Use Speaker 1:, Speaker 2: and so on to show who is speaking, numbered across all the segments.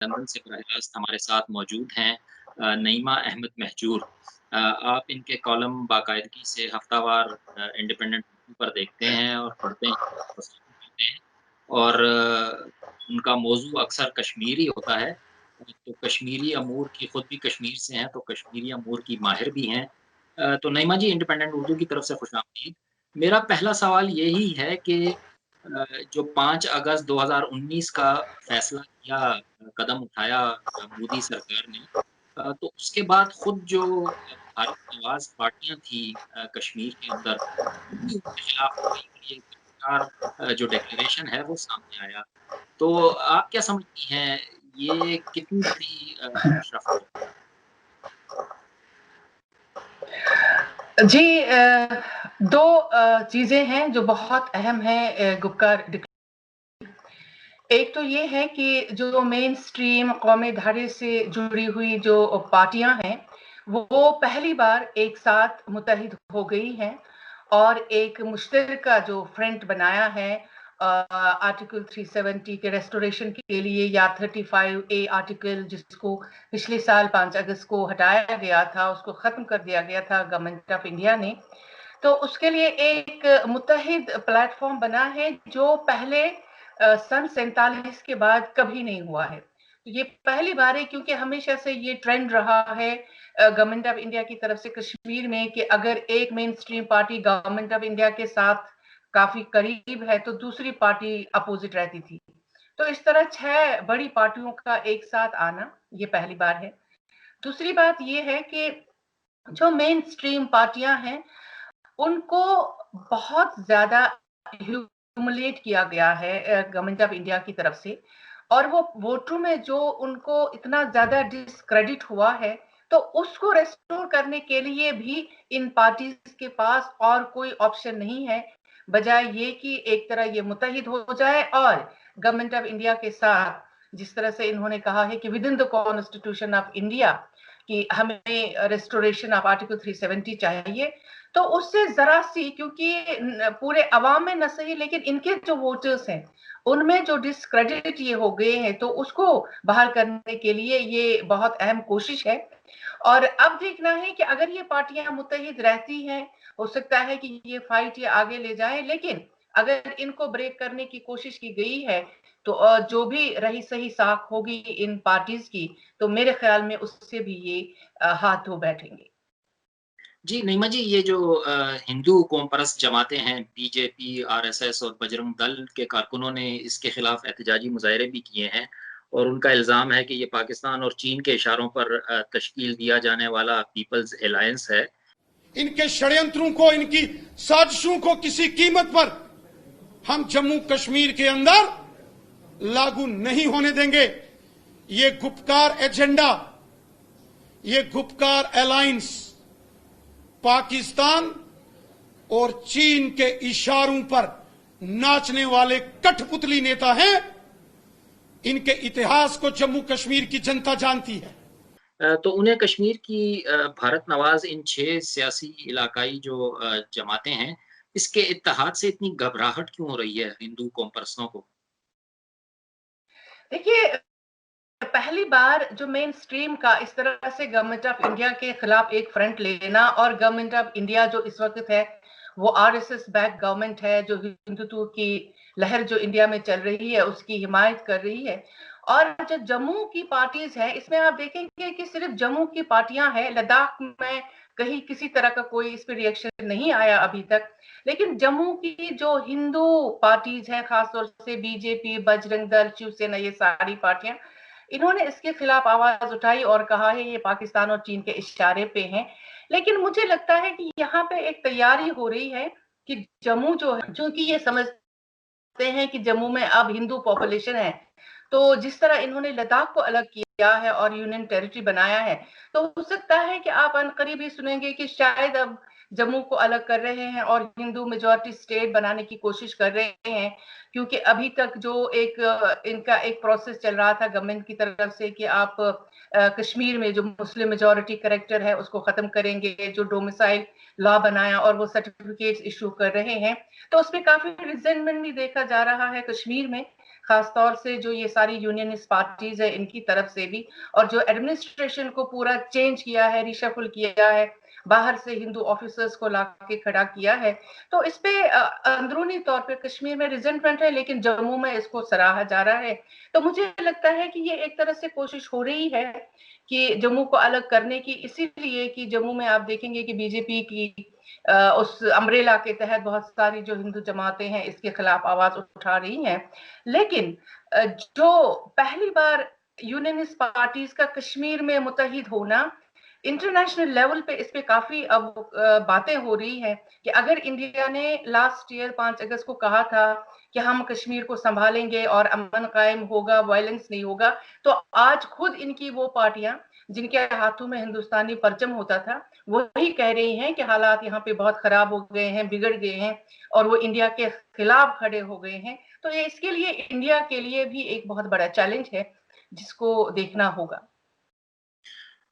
Speaker 1: London से बराह रास्त हमारे साथ मौजूद हैं नईमा अहमद महजूर। आप इनके कॉलम बाकायदगी से हफ्तावार इंडिपेंडेंट पर देखते हैं और पढ़ते हैं, पसंद करते हैं और उनका मौज़ू अक्सर कश्मीरी होता है। तो कश्मीरी अमूर की खुद भी कश्मीर से हैं, तो कश्मीरी अमूर की माहिर भी हैं। तो नईमा जी इंडिपेंडेंट उर्दू की तरफ से खुशामदीद। मेरा पहला सवाल यही है कि जो 5 अगस्त 2019 का फैसला किया कदम उठाया मोदी सरकार ने तो उसके बाद खुद जो भारत नवाज़ पार्टियाँ थी कश्मीर के अंदर, उनकी उनके खिलाफ हुई और ये गिरफ्तार जो डिक्लेरेशन है वो सामने आया। तो आप क्या समझती हैं ये कितनी बड़ी पेशरफ्त है?
Speaker 2: जी दो चीज़ें हैं जो बहुत अहम हैं गुपकार। एक तो ये है कि जो मेन स्ट्रीम कौमी धारे से जुड़ी हुई जो पार्टियां हैं वो पहली बार एक साथ मुत्तहिद हो गई हैं और एक मुश्तरका जो फ्रंट बनाया है आर्टिकल 370 के रेस्टोरेशन के लिए या 35A आर्टिकल जिसको पिछले साल 5 अगस्त को हटाया गया था, उसको खत्म कर दिया गया था गवर्नमेंट ऑफ इंडिया ने। तो उसके लिए एक मुत्तहिद प्लेटफॉर्म बना है जो पहले सन 47 के बाद कभी नहीं हुआ है। तो ये पहली बार है क्योंकि हमेशा से ये ट्रेंड रहा है गवर्नमेंट ऑफ इंडिया की तरफ से कश्मीर में कि अगर एक main stream party government of India के साथ काफी करीब है तो दूसरी पार्टी अपोजिट रहती थी। तो इस तरह 6 बड़ी पार्टियों का एक साथ आना ये पहली बार है। दूसरी बात ये है कि जो मेन स्ट्रीम पार्टियां हैं उनको बहुत ज्यादा ह्यूमिलिएट किया गया है गवर्नमेंट ऑफ इंडिया की तरफ से और वो वोटरों में जो उनको इतना ज्यादा डिस्क्रेडिट हुआ है तो उसको रेस्टोर करने के लिए भी इन पार्टीज के पास और कोई ऑप्शन नहीं है बजाय ये कि एक तरह ये मुत्तहिद हो जाए और गवर्नमेंट ऑफ इंडिया के साथ जिस तरह से इन्होंने कहा है कि with in the constitution of India कि हमें रेस्टोरेशन ऑफ आर्टिकल 370 चाहिए। तो उससे जरा सी क्योंकि पूरे अवाम में न सही लेकिन इनके जो वोटर्स हैं उनमें जो डिस्क्रेडिट ये हो गए हैं तो उसको बाहर करने के लिए ये बहुत अहम कोशिश है। और अब देखना है कि अगर ये पार्टियां मुत्तहिद रहती हैं हो सकता है कि ये फाइट ये आगे ले जाए, लेकिन अगर इनको ब्रेक करने की कोशिश की गई है तो जो भी रही सही साख होगी इन पार्टीज की तो मेरे ख्याल में उससे भी ये हाथ धो बैठेंगे।
Speaker 1: जी, नईमा जी ये जो हिंदू कौम परस्त जमातें हैं, बीजेपी, आरएसएस और बजरंग दल के कारकुनों ने इसके खिलाफ एहतजाजी मुज़ाहरे भी किए हैं और उनका इल्ज़ाम है कि ये पाकिस्तान और चीन के इशारों पर तश्कील दिया जाने वाला पीपल्स अलायंस है।
Speaker 3: इनके षड्यंत्रों को, इनकी साजिशों को किसी कीमत पर हम जम्मू कश्मीर के अंदर लागू नहीं होने देंगे। ये गुपकार एजेंडा, ये गुपकार अलायंस पाकिस्तान और चीन के इशारों पर नाचने वाले कठपुतली नेता हैं। इनके इतिहास को जम्मू कश्मीर की जनता जानती है।
Speaker 1: तो उन्हें कश्मीर की भारत नवाज इन 6 सियासी इलाकाई जो जमातें हैं, इसके इत्तेहाद से इतनी घबराहट क्यों हो रही है हिंदू कौम परस्तों को?
Speaker 2: देखिए पहली बार जो मेन स्ट्रीम का इस तरह से गवर्नमेंट ऑफ इंडिया के खिलाफ एक फ्रंट लेना और गवर्नमेंट ऑफ इंडिया जो इस वक्त है वो आरएसएस बैक गवर्नमेंट है जो हिंदुत्व की लहर जो इंडिया में चल रही है उसकी हिमायत कर रही है। और जो जम्मू की पार्टीज है इसमें आप देखेंगे कि सिर्फ जम्मू की पार्टियां हैं, लद्दाख में कहीं किसी तरह का कोई इस पर रिएक्शन नहीं आया अभी तक। लेकिन जम्मू की जो हिंदू पार्टीज हैं खासतौर से बीजेपी, बजरंग दल, शिवसेना, ये सारी पार्टियां इन्होंने इसके खिलाफ आवाज उठाई और कहा है ये पाकिस्तान और चीन के इशारे पे हैं। लेकिन मुझे लगता है कि यहाँ पे एक तैयारी हो रही है कि जम्मू जो है, चूंकि ये समझते हैं कि जम्मू में अब हिंदू पॉपुलेशन है तो जिस तरह इन्होंने लद्दाख को अलग किया है और यूनियन टेरिटरी बनाया है तो हो सकता है कि आप अनकरीब ही सुनेंगे कि शायद अब जम्मू को अलग कर रहे हैं और हिंदू मेजॉरिटी स्टेट बनाने की कोशिश कर रहे हैं। क्योंकि अभी तक जो एक इनका एक प्रोसेस चल रहा था गवर्नमेंट की तरफ से कि आप कश्मीर में जो मुस्लिम मेजॉरिटी कैरेक्टर है उसको खत्म करेंगे, जो डोमिसाइल लॉ बनाया और वो सर्टिफिकेट्स इशू कर रहे हैं तो उसमें काफी रिजेंटमेंट भी देखा जा रहा है कश्मीर में, खास तौर से जो ये सारी यूनियनिस्ट पार्टीज है इनकी तरफ से भी, और जो एडमिनिस्ट्रेशन को पूरा चेंज किया है, रिशफल किया है, बाहर से हिंदू ऑफिसर्स को लाके खड़ा किया है। तो इस पे अंदरूनी तौर पे कश्मीर में रिजेंटमेंट है, लेकिन जम्मू में इसको सराहा जा रहा है। तो मुझे लगता है कि ये एक तरह से कोशिश हो रही है कि जम्मू को अलग करने की, इसीलिए कि जम्मू में आप देखेंगे कि बीजेपी की उस अम्ब्रेला के तहत बहुत सारी जो हिंदू जमातें हैं इसके खिलाफ आवाज उठा रही हैं। लेकिन जो पहली बार यूनियनिस्ट पार्टीज का कश्मीर में मुत्तहिद होना, इंटरनेशनल लेवल पे इस पे काफी अब बातें हो रही हैं कि अगर इंडिया ने लास्ट ईयर 5 अगस्त को कहा था कि हम कश्मीर को संभालेंगे और अमन कायम होगा, वायलेंस नहीं होगा, तो आज खुद इनकी वो पार्टियां जिनके हाथों में हिंदुस्तानी परचम होता था, वही कह रही हैं कि हालात यहाँ पे बहुत खराब हो गए हैं, बिगड़ गए हैं, और वो इंडिया के खिलाफ खड़े हो गए हैं। तो ये इसके लिए इंडिया के लिए भी एक बहुत बड़ा चैलेंज है जिसको देखना होगा।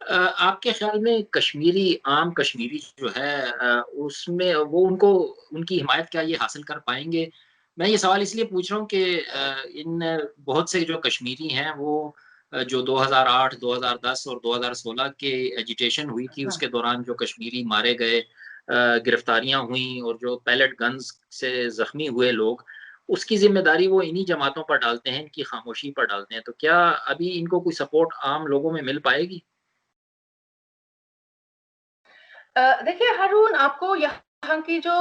Speaker 1: आपके ख्याल में आम कश्मीरी जो है उसमें वो उनकी हिमायत क्या ये हासिल कर पाएंगे? मैं ये सवाल इसलिए पूछ रहा हूँ कि इन बहुत से जो कश्मीरी हैं वो जो 2008, 2010 और 2016 के एजिटेशन हुई थी उसके दौरान जो कश्मीरी मारे गए, गिरफ्तारियां हुई और जो पैलेट गन्स से जख्मी हुए लोग, उसकी जिम्मेदारी वो इन्हीं जमातों पर डालते हैं, इनकी खामोशी पर डालते हैं। तो क्या अभी इनको कोई सपोर्ट आम लोगों में मिल पाएगी?
Speaker 2: देखिए हारून, आपको यहाँ की जो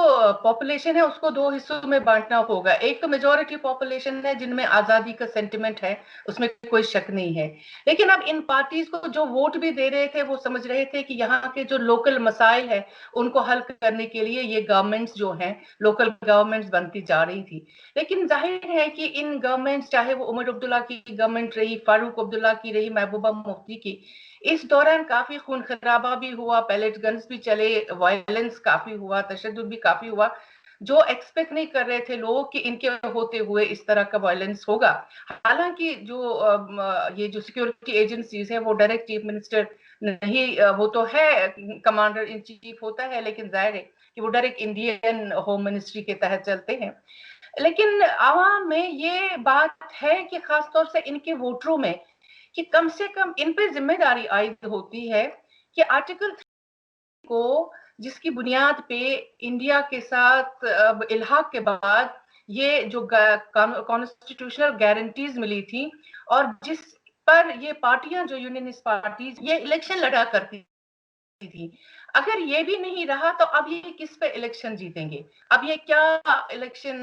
Speaker 2: पॉपुलेशन है उसको 2 हिस्सों में बांटना होगा। एक तो मेजॉरिटी पॉपुलेशन है जिनमें आजादी का सेंटिमेंट है, उसमें कोई शक नहीं है। लेकिन अब इन पार्टीज को जो वोट भी दे रहे थे वो समझ रहे थे कि यहाँ के जो लोकल मसाइल है उनको हल करने के लिए ये गवर्नमेंट्स जो हैं, लोकल गवर्नमेंट्स बनती जा रही थी। लेकिन जाहिर है कि इन गवर्नमेंट्स, चाहे वो उमर अब्दुल्ला की गवर्नमेंट रही, फारूक अब्दुल्ला की रही, महबूबा मुफ्ती की, इस दौरान काफी खून खराबा भी हुआ, पैलेट गन्स भी चले, वायलेंस काफी हुआ, तशद्दुद भी काफी हुआ। जो एक्सपेक्ट नहीं कर रहे थे लोग कि इनके होते हुए इस तरह का वायलेंस होगा। हालांकि जो ये जो सिक्योरिटी एजेंसीज है वो डायरेक्ट चीफ मिनिस्टर नहीं, वो तो है कमांडर इन चीफ होता है, लेकिन जाहिर है कि वो डायरेक्ट इंडियन होम मिनिस्ट्री के तहत चलते हैं। लेकिन आवाम में ये बात है कि खासतौर से इनके वोटरों में कि कम से कम इन पे जिम्मेदारी आयद होती है कि आर्टिकल 3 को, जिसकी बुनियाद पे इंडिया के साथ इल्हाक के बाद ये जो कॉन्स्टिट्यूशनल गारंटीज मिली थी और जिस पर ये पार्टियां, जो यूनियनिस्ट पार्टीज, ये इलेक्शन लड़ा करती थी, अगर ये भी नहीं रहा तो अब ये किस पे इलेक्शन जीतेंगे? अब ये क्या इलेक्शन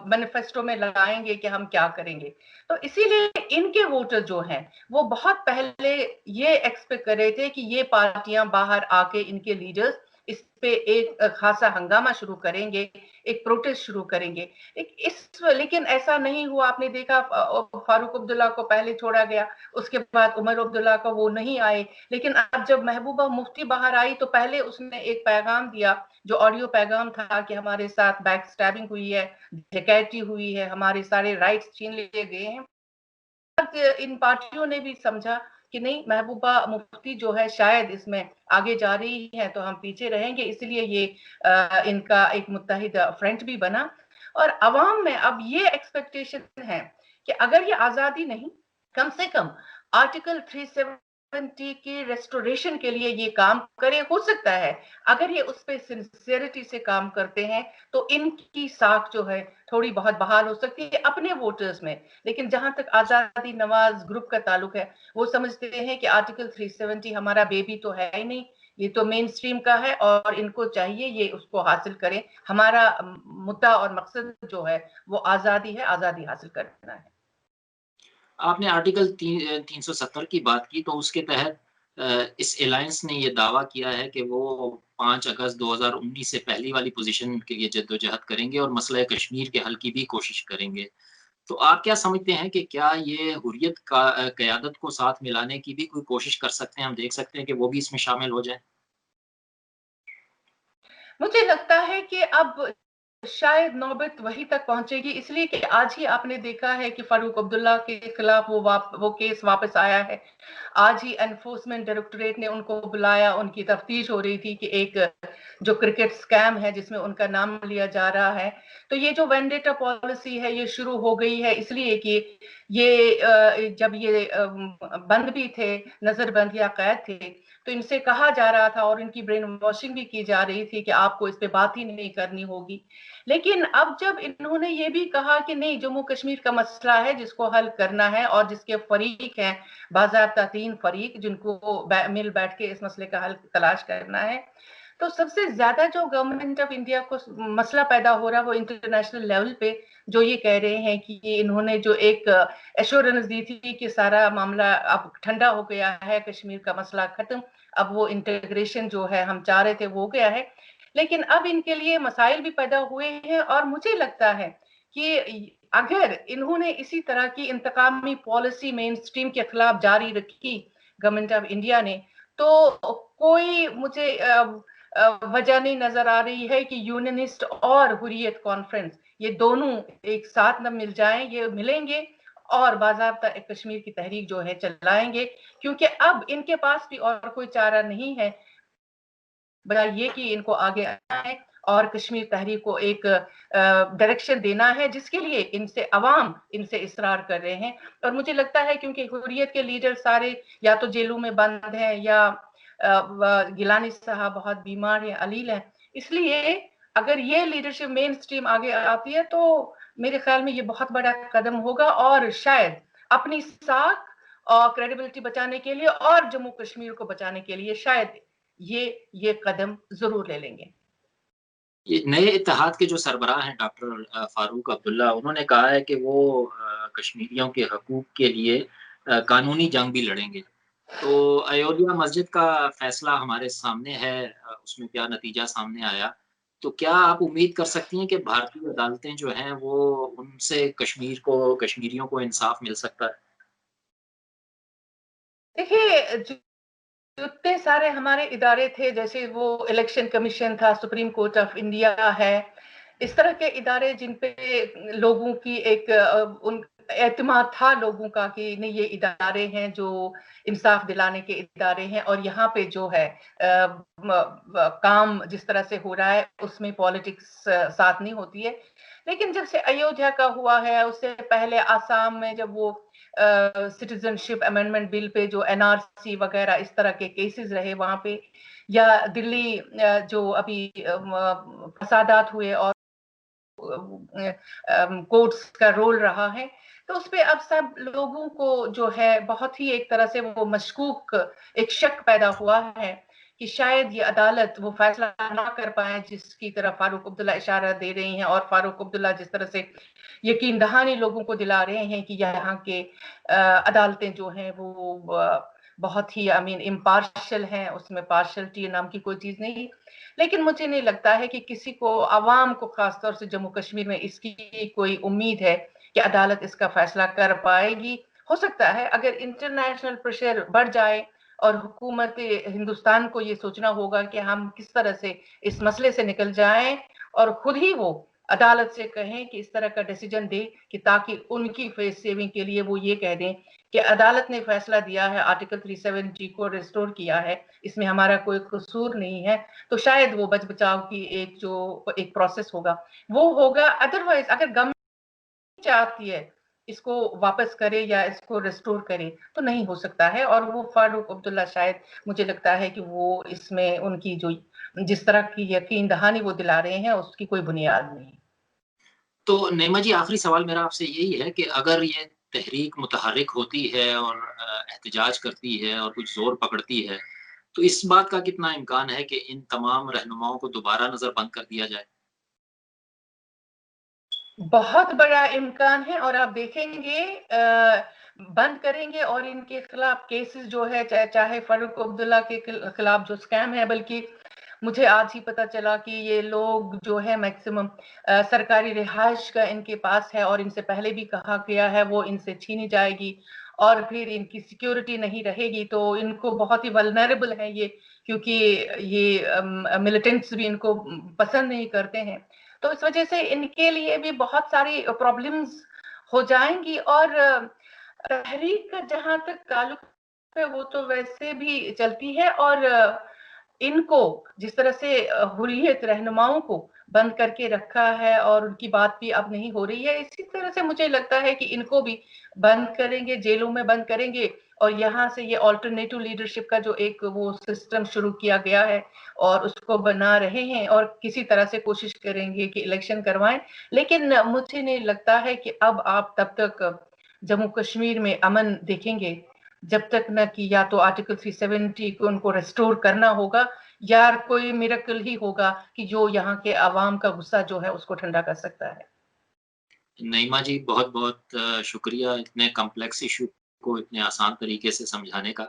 Speaker 2: मैनिफेस्टो में लगाएंगे कि हम क्या करेंगे? तो इसीलिए इनके वोटर जो हैं वो बहुत पहले ये एक्सपेक्ट कर रहे थे कि ये पार्टियां बाहर आके इनके लीडर्स इस पे एक खासा हंगामा शुरू करेंगे, एक प्रोटेस्ट शुरू करेंगे। लेकिन ऐसा नहीं हुआ। आपने देखा फारूक अब्दुल्ला को पहले छोड़ा गया, उसके बाद उमर अब्दुल्ला को वो नहीं आए। लेकिन अब जब महबूबा मुफ्ती बाहर आई तो पहले उसने एक पैगाम दिया, जो ऑडियो पैगाम था कि हमारे साथ बैक स्टैबिंग हुई है, डकैती हुई है, हमारे सारे राइट्स छीन लिए गए हैं। इन पार्टियों ने भी समझा कि नहीं, महबूबा मुफ्ती जो है शायद इसमें आगे जा रही है तो हम पीछे रहेंगे, इसलिए ये इनका एक मुत्तहिद फ्रंट भी बना। और अवाम में अब ये एक्सपेक्टेशन है कि अगर ये आजादी नहीं, कम से कम आर्टिकल 370 की रेस्टोरेशन के लिए ये काम करे। हो सकता है अगर ये उस पर सिंसियरिटी से काम करते हैं तो इनकी साख जो है थोड़ी बहुत बहाल हो सकती है अपने वोटर्स में। लेकिन जहां तक आजादी नवाज ग्रुप का ताल्लुक है, वो समझते हैं कि आर्टिकल 370 हमारा बेबी तो है ही नहीं, ये तो मेन स्ट्रीम का है और इनको चाहिए ये उसको हासिल करें। हमारा मुद्दा और मकसद जो है वो आजादी है, आजादी हासिल करना है।
Speaker 1: आपने आर्टिकल 370 की बात की, तो उसके तहत इस अलायंस ने ये दावा किया है कि वो 5 अगस्त 2019 से पहली वाली पोजीशन के लिए जद्दोजहद करेंगे और मसला कश्मीर के हल की भी कोशिश करेंगे। तो आप क्या समझते हैं कि क्या ये हुर्रियत का क़यादत को साथ मिलाने की भी कोई कोशिश कर सकते हैं? हम देख सकते हैं कि वो भी इसमें शामिल हो जाएँ?
Speaker 2: मुझे लगता है कि अब शायद नौबत वहीं तक पहुंचेगी, इसलिए कि आज ही आपने देखा है कि फारूक अब्दुल्ला के खिलाफ वो केस वापस आया है। आज ही एनफोर्समेंट डायरेक्टोरेट ने उनको बुलाया, उनकी तफ्तीश हो रही थी कि एक जो क्रिकेट स्कैम है जिसमें उनका नाम लिया जा रहा है। तो ये जो वेंडेटा पॉलिसी है ये शुरू हो गई है इसलिए कि ये जब ये बंद भी थे, नजरबंद या कैद थे, तो इनसे कहा जा रहा था और इनकी ब्रेन वॉशिंग भी की जा रही थी कि आपको इस पे बात ही नहीं करनी होगी। लेकिन अब जब इन्होंने ये भी कहा कि नहीं, जम्मू कश्मीर का मसला है जिसको हल करना है और जिसके फरीक हैं बाज़ाब्ता 3 फरीक जिनको मिल बैठ के इस मसले का हल तलाश करना है, तो सबसे ज्यादा जो गवर्नमेंट ऑफ इंडिया को मसला पैदा हो रहा है वो इंटरनेशनल लेवल पे जो ये कह रहे हैं कि इन्होंने जो एक एश्योरेंस दी थी कि सारा मामला अब ठंडा हो गया है, कश्मीर का मसला खत्म, अब वो इंटीग्रेशन जो है हम चाह रहे थे वो हो गया है। लेकिन अब इनके लिए मसाइल भी पैदा हुए हैं और मुझे लगता है कि अगर इन्होंने इसी तरह की इंतकामी पॉलिसी मेन स्ट्रीम के खिलाफ जारी रखी गवर्नमेंट ऑफ इंडिया ने, तो कोई मुझे वजह नहीं नजर आ रही है कि यूनियनिस्ट और हुर्रियत कॉन्फ्रेंस ये दोनों एक साथ न मिल जाएं, ये मिलेंगे और बाज़ाब्ता एक कश्मीर की तहरीक जो है चलाएंगे, क्योंकि अब इनके पास भी और कोई चारा नहीं है बजाय ये कि इनको आगे आना है और कश्मीर तहरीक को एक डायरेक्शन देना है जिसके लिए इनसे अवाम इनसे इसरार कर रहे हैं। और मुझे लगता है क्योंकि हुर्रियत के लीडर सारे या तो जेलों में बंद हैं या गिलानी साहब बहुत बीमार हैं, अलील हैं, इसलिए अगर ये लीडरशिप मेन स्ट्रीम आगे आती है तो मेरे ख्याल में ये बहुत बड़ा कदम होगा और शायद अपनी साख और क्रेडिबिलिटी बचाने के लिए और जम्मू कश्मीर को बचाने के लिए शायद ये कदम जरूर ले लेंगे।
Speaker 1: ये नए इत्तेहाद के जो सरबराह हैं डॉक्टर फारूक अब्दुल्ला, उन्होंने कहा है कि वो कश्मीरियों के हकूक के लिए कानूनी जंग भी लड़ेंगे। तो अयोध्या मस्जिद का फैसला हमारे सामने है, उसमें क्या नतीजा सामने आया, तो क्या आप उम्मीद कर सकती हैं कि भारतीय अदालतें जो हैं वो उनसे कश्मीरियों को इंसाफ मिल सकता है?
Speaker 2: देखिए, जितने सारे हमारे इदारे थे जैसे वो इलेक्शन कमीशन था, सुप्रीम कोर्ट ऑफ इंडिया है, इस तरह के इदारे जिन पे लोगों की एक उन एतमाद था लोगों का कि नहीं ये इदारे हैं जो इंसाफ दिलाने के इदारे हैं और यहाँ पे जो है काम जिस तरह से हो रहा है उसमें पॉलिटिक्स साथ नहीं होती है। लेकिन जब से अयोध्या का हुआ है, उससे पहले आसाम में जब वो सिटीजनशिप अमेंडमेंट बिल पे जो एनआरसी वगैरह इस तरह के केसेस रहे वहां पे, या दिल्ली जो अभी फसादात हुए और कोर्ट्स का रोल रहा है, तो उस पे अब सब लोगों को जो है बहुत ही एक तरह से वो मशकूक एक शक पैदा हुआ है कि शायद ये अदालत वो फैसला ना कर पाए जिसकी तरफ फारूक अब्दुल्ला इशारा दे रही हैं। और फारूक अब्दुल्ला जिस तरह से यकीन दहानी लोगों को दिला रहे हैं कि यहाँ के अदालतें जो हैं वो बहुत ही इम्पार्शियल हैं, उसमें पार्शलिटी नाम की कोई चीज नहीं। लेकिन मुझे नहीं लगता है कि किसी को, आवाम को खासतौर से जम्मू कश्मीर में इसकी कोई उम्मीद है कि अदालत इसका फैसला कर पाएगी। हो सकता है अगर इंटरनेशनल प्रेशर बढ़ जाए और हुकूमत हिंदुस्तान को ये सोचना होगा कि हम किस तरह से इस मसले से निकल जाएं और खुद ही वो अदालत से कहें कि इस तरह का डिसीजन दे कि ताकि उनकी फेस सेविंग के लिए वो ये कह दें कि अदालत ने फैसला दिया है, आर्टिकल 370 को रिस्टोर किया है, इसमें हमारा कोई कसूर नहीं है, तो शायद वो बच बचाव की एक प्रोसेस होगा वो होगा। अदरवाइज अगर गवर्नमेंट चाहती है इसको वापस करे या इसको रिस्टोर करे तो नहीं हो सकता है। और वो फारूक अब्दुल्ला शायद, मुझे लगता है कि वो इसमें उनकी जो जिस तरह की यकीन दहानी वो दिला रहे हैं उसकी कोई बुनियाद नहीं।
Speaker 1: तो नईमा जी, आखिरी सवाल मेरा आपसे यही है कि अगर ये तहरीक मुतहर्रिक होती है और एहतजाज करती है और कुछ ज़ोर पकड़ती है, तो इस बात का कितना इम्कान है कि इन तमाम रहनुमाओं को दोबारा नज़रबंद कर दिया जाए?
Speaker 2: बहुत बड़ा इम्कान है और आप देखेंगे बंद करेंगे और इनके खिलाफ केसेस जो है चाहे फारूक अब्दुल्ला के खिलाफ जो स्कैम है, बल्कि मुझे आज ही पता चला कि ये लोग जो है मैक्सिमम सरकारी रिहाइश का इनके पास है और इनसे पहले भी कहा गया है वो इनसे छीनी जाएगी और फिर इनकी सिक्योरिटी नहीं रहेगी, तो इनको बहुत ही वल्नरेबल है ये, क्योंकि ये मिलिटेंट्स भी इनको पसंद नहीं करते हैं। तो इस वजह से इनके लिए भी बहुत सारी प्रॉब्लम्स हो जाएंगी। और तहरीक का जहां तक ताल्लुक है वो तो वैसे भी चलती है और इनको जिस तरह से हुर्रियत रहनुमाओं को बंद करके रखा है और उनकी बात भी अब नहीं हो रही है, इसी तरह से मुझे लगता है कि इनको भी बंद करेंगे, जेलों में बंद करेंगे और यहाँ से ये अल्टरनेटिव लीडरशिप का जो एक वो सिस्टम शुरू किया गया है और उसको बना रहे हैं और किसी तरह से कोशिश करेंगे कि इलेक्शन करवाएं। लेकिन मुझे नहीं लगता है कि अब आप तब तक जम्मू कश्मीर में अमन देखेंगे जब तक न कि या तो आर्टिकल 370 को उनको रेस्टोर करना होगा या कोई मिरेकल ही होगा कि जो यहाँ के आवाम का गुस्सा जो है उसको ठंडा कर सकता है।
Speaker 1: नईमा जी, बहुत-बहुत शुक्रिया इतने कॉम्प्लेक्स इश्यू को इतने आसान तरीके से समझाने का।